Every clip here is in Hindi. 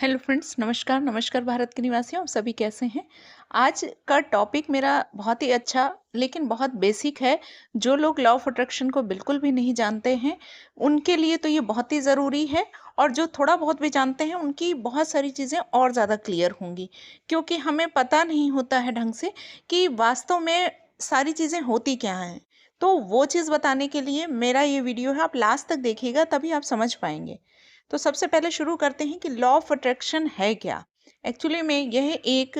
हेलो फ्रेंड्स, नमस्कार नमस्कार भारत के निवासियों, आप सभी कैसे हैं। आज का टॉपिक मेरा बहुत ही अच्छा लेकिन बहुत बेसिक है। जो लोग लॉ ऑफ अट्रैक्शन को बिल्कुल भी नहीं जानते हैं उनके लिए तो ये बहुत ही ज़रूरी है, और जो थोड़ा बहुत भी जानते हैं उनकी बहुत सारी चीज़ें और ज़्यादा क्लियर होंगी, क्योंकि हमें पता नहीं होता है ढंग से कि वास्तव में सारी चीज़ें होती क्या हैं। तो वो चीज़ बताने के लिए मेरा ये वीडियो है, आप लास्ट तक देखिएगा तभी आप समझ पाएंगे। तो सबसे पहले शुरू करते हैं कि लॉ ऑफ अट्रैक्शन है क्या। एक्चुअली में यह एक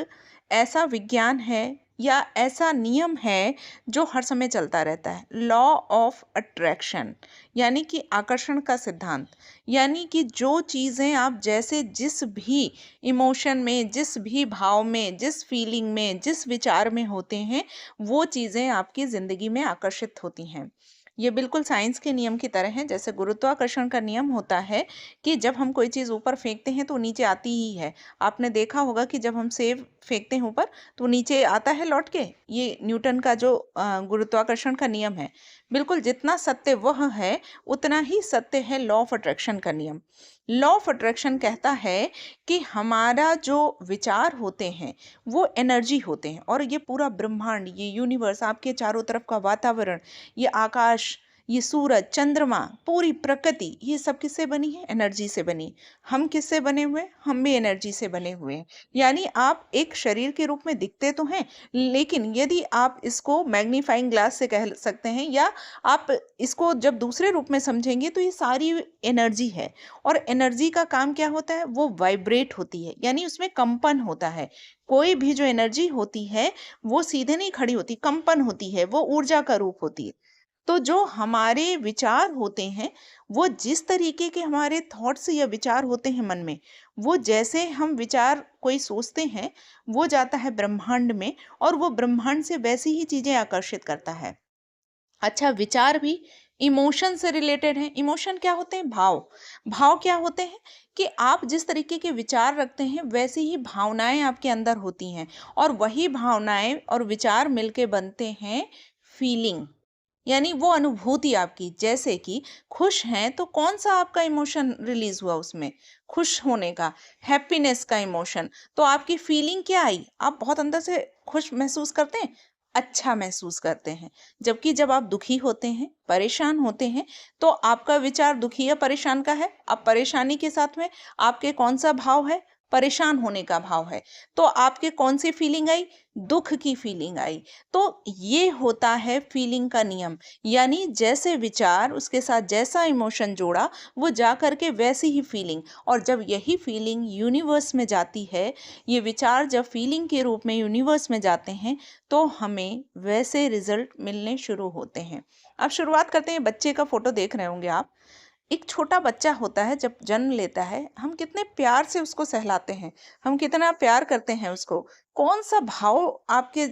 ऐसा विज्ञान है या ऐसा नियम है जो हर समय चलता रहता है। लॉ ऑफ अट्रैक्शन यानी कि आकर्षण का सिद्धांत, यानी कि जो चीज़ें आप जैसे जिस भी इमोशन में, जिस भी भाव में, जिस फीलिंग में, जिस विचार में होते हैं, वो चीज़ें आपकी ज़िंदगी में आकर्षित होती हैं। ये बिल्कुल साइंस के नियम की तरह है। जैसे गुरुत्वाकर्षण का नियम होता है कि जब हम कोई चीज़ ऊपर फेंकते हैं तो नीचे आती ही है। आपने देखा होगा कि जब हम सेब फेंकते हैं ऊपर तो नीचे आता है लौट के। ये न्यूटन का जो गुरुत्वाकर्षण का नियम है, बिल्कुल जितना सत्य वह है उतना ही सत्य है लॉ ऑफ अट्रैक्शन का नियम। लॉ ऑफ अट्रैक्शन कहता है कि हमारा जो विचार होते हैं वो एनर्जी होते हैं, और ये पूरा ब्रह्मांड, ये यूनिवर्स, आपके चारों तरफ का वातावरण, ये आकाश, ये सूरज, चंद्रमा, पूरी प्रकृति, ये सब किससे बनी है? एनर्जी से बनी। हम किससे बने हुए हैं? हम भी एनर्जी से बने हुए हैं। यानी आप एक शरीर के रूप में दिखते तो हैं, लेकिन यदि आप इसको मैग्नीफाइंग ग्लास से कह सकते हैं, या आप इसको जब दूसरे रूप में समझेंगे तो ये सारी एनर्जी है। और एनर्जी का काम क्या होता है? वो वाइब्रेट होती है, यानी उसमें कंपन होता है। कोई भी जो एनर्जी होती है वो सीधे नहीं खड़ी होती, कंपन होती है, वो ऊर्जा का रूप होती है। तो जो हमारे विचार होते हैं, वो जिस तरीके के हमारे थॉट्स या विचार होते हैं मन में, वो जैसे हम विचार कोई सोचते हैं, वो जाता है ब्रह्मांड में, और वो ब्रह्मांड से वैसी ही चीजें आकर्षित करता है। अच्छा, विचार भी इमोशन से रिलेटेड है। इमोशन क्या होते हैं? भाव। भाव क्या होते हैं? कि आप जिस तरीके के विचार रखते हैं वैसी ही भावनाएं आपके अंदर होती हैं, और वही भावनाएं और विचार मिलके बनते हैं फीलिंग, यानी वो अनुभूति आपकी। जैसे कि खुश हैं तो कौन सा आपका इमोशन रिलीज हुआ उसमें? खुश होने का, हैप्पीनेस का इमोशन। तो आपकी फीलिंग क्या आई? आप बहुत अंदर से खुश महसूस करते हैं, अच्छा महसूस करते हैं। जबकि जब आप दुखी होते हैं, परेशान होते हैं, तो आपका विचार दुखी या परेशान का है। अब परेशानी के साथ में आपके कौन सा भाव है? परेशान होने का भाव है। तो आपके कौन सी फीलिंग आई? दुख की फीलिंग आई। तो ये होता है फीलिंग का नियम, यानी जैसे विचार उसके साथ जैसा इमोशन जोड़ा, वो जा करके वैसी ही फीलिंग। और जब यही फीलिंग यूनिवर्स में जाती है, ये विचार जब फीलिंग के रूप में यूनिवर्स में जाते हैं, तो हमें वैसे रिजल्ट मिलने शुरू होते हैं। अब शुरुआत करते हैं। बच्चे का फोटो देख रहे होंगे आप। एक छोटा बच्चा होता है, जब जन्म लेता है, हम कितने प्यार से उसको सहलाते हैं, हम कितना प्यार करते हैं उसको। कौन सा भाव आपके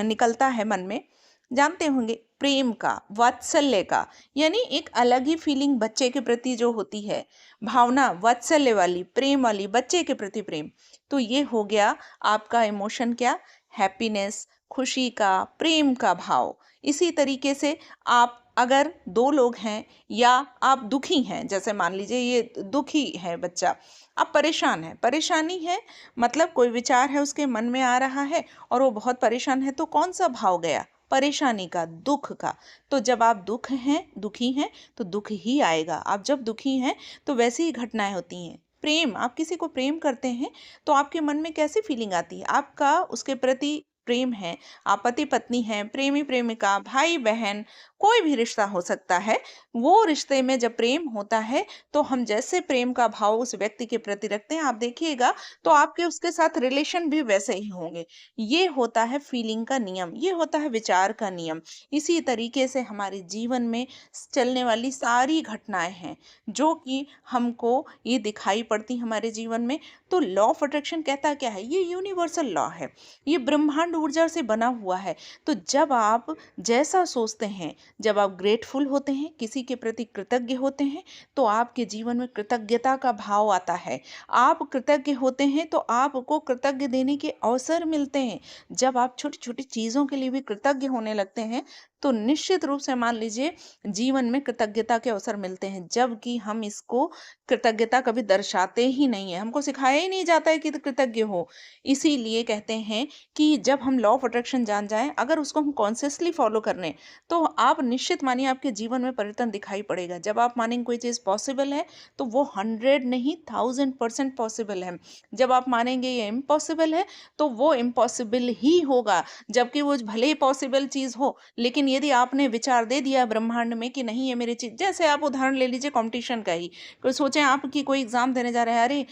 निकलता है मन में? जानते होंगे, प्रेम का, वात्सल्य का। यानी एक अलग ही फीलिंग बच्चे के प्रति जो होती है, भावना वात्सल्य वाली, प्रेम वाली, बच्चे के प्रति प्रेम। तो ये हो गया आपका इमोशन। क्या? हैप्पीनेस, खुशी का, प्रेम का भाव। इसी तरीके से आप अगर दो लोग हैं, या आप दुखी हैं, जैसे मान लीजिए ये दुखी है बच्चा, आप परेशान है, परेशानी है, मतलब कोई विचार है उसके मन में आ रहा है और वो बहुत परेशान है, तो कौन सा भाव गया? परेशानी का, दुख का। तो जब आप दुख हैं, दुखी हैं, तो दुख ही आएगा। आप जब दुखी हैं तो वैसी ही घटनाएं होती हैं। प्रेम, आप किसी को प्रेम करते हैं तो आपके मन में कैसी फीलिंग आती है? आपका उसके प्रति प्रेम है। आप पति पत्नी हैं, प्रेमी प्रेमिका, भाई बहन, कोई भी रिश्ता हो सकता है। वो रिश्ते में जब प्रेम होता है तो हम जैसे प्रेम का भाव उस व्यक्ति के प्रति रखते हैं, आप देखिएगा तो आपके उसके साथ रिलेशन भी वैसे ही होंगे। ये होता है फीलिंग का नियम, ये होता है विचार का नियम। इसी तरीके से हमारे जीवन में चलने वाली सारी घटनाएं हैं जो कि हमको ये दिखाई पड़ती हमारे जीवन में। तो लॉ ऑफ अट्रैक्शन कहता क्या है? ये यूनिवर्सल लॉ है, ये ब्रह्मांड ऊर्जा से बना हुआ है। तो जब आप जैसा सोचते हैं, जब आप ग्रेटफुल होते हैं, किसी के प्रति कृतज्ञ होते हैं, तो आपके जीवन में कृतज्ञता का भाव आता है। आप कृतज्ञ होते हैं तो आपको कृतज्ञ देने के अवसर मिलते हैं। जब आप छोटी-छोटी चीज़ों के लिए भी कृतज्ञ होने लगते हैं, तो निश्चित रूप से मान लीजिए जीवन में कृतज्ञता के अवसर मिलते हैं। जबकि हम इसको कृतज्ञता कभी दर्शाते ही नहीं है, हमको सिखाया ही नहीं जाता है कि कृतज्ञ हो। इसीलिए कहते हैं कि जब हम लॉ ऑफ अट्रैक्शन जान जाएँ, अगर उसको हम कॉन्शियसली फॉलो कर लें, तो आप निश्चित मानिए आपके जीवन में परिवर्तन दिखाई पड़ेगा। जब आप मानेंगे कोई चीज़ पॉसिबल है, तो वो 100 नहीं 1000% पॉसिबल है। जब आप मानेंगे ये इम्पॉसिबल है, तो वो इम्पॉसिबल ही होगा। जबकि वो भले ही पॉसिबल चीज़ हो, लेकिन यदि आपने विचार दे दिया ब्रह्मांड में कि नहीं ये मेरी चीज़, जैसे आप उदाहरण ले लीजिए कॉम्पिटिशन का ही। कोई सोचें आप कि कोई एग्ज़ाम देने जा रहे हैं, अरे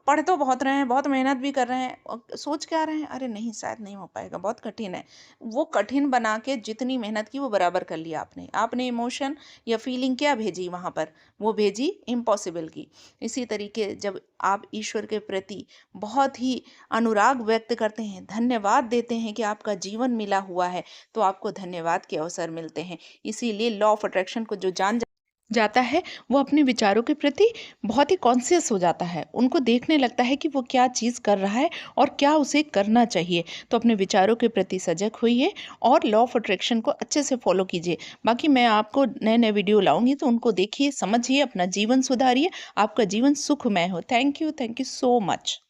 पढ़ तो बहुत रहे हैं, बहुत मेहनत भी कर रहे हैं, सोच के आ रहे हैं, अरे नहीं शायद नहीं हो पाएगा, बहुत कठिन है। वो कठिन बना के जितनी मेहनत की वो बराबर कर लिया आपने। आपने इमोशन या फीलिंग क्या भेजी वहाँ पर? वो भेजी इम्पॉसिबल की। इसी तरीके जब आप ईश्वर के प्रति बहुत ही अनुराग व्यक्त करते हैं, धन्यवाद देते हैं कि आपका जीवन मिला हुआ है, तो आपको धन्यवाद के अवसर मिलते हैं। इसीलिए लॉ ऑफ अट्रैक्शन को जो जान जाता है, वो अपने विचारों के प्रति बहुत ही कॉन्शियस हो जाता है। उनको देखने लगता है कि वो क्या चीज़ कर रहा है और क्या उसे करना चाहिए। तो अपने विचारों के प्रति सजग होइए और लॉ ऑफ अट्रैक्शन को अच्छे से फॉलो कीजिए। बाकी मैं आपको नए-नए वीडियो लाऊँगी, तो उनको देखिए, समझिए, अपना जीवन सुधारिए, आपका जीवन सुखमय हो। Thank you so much.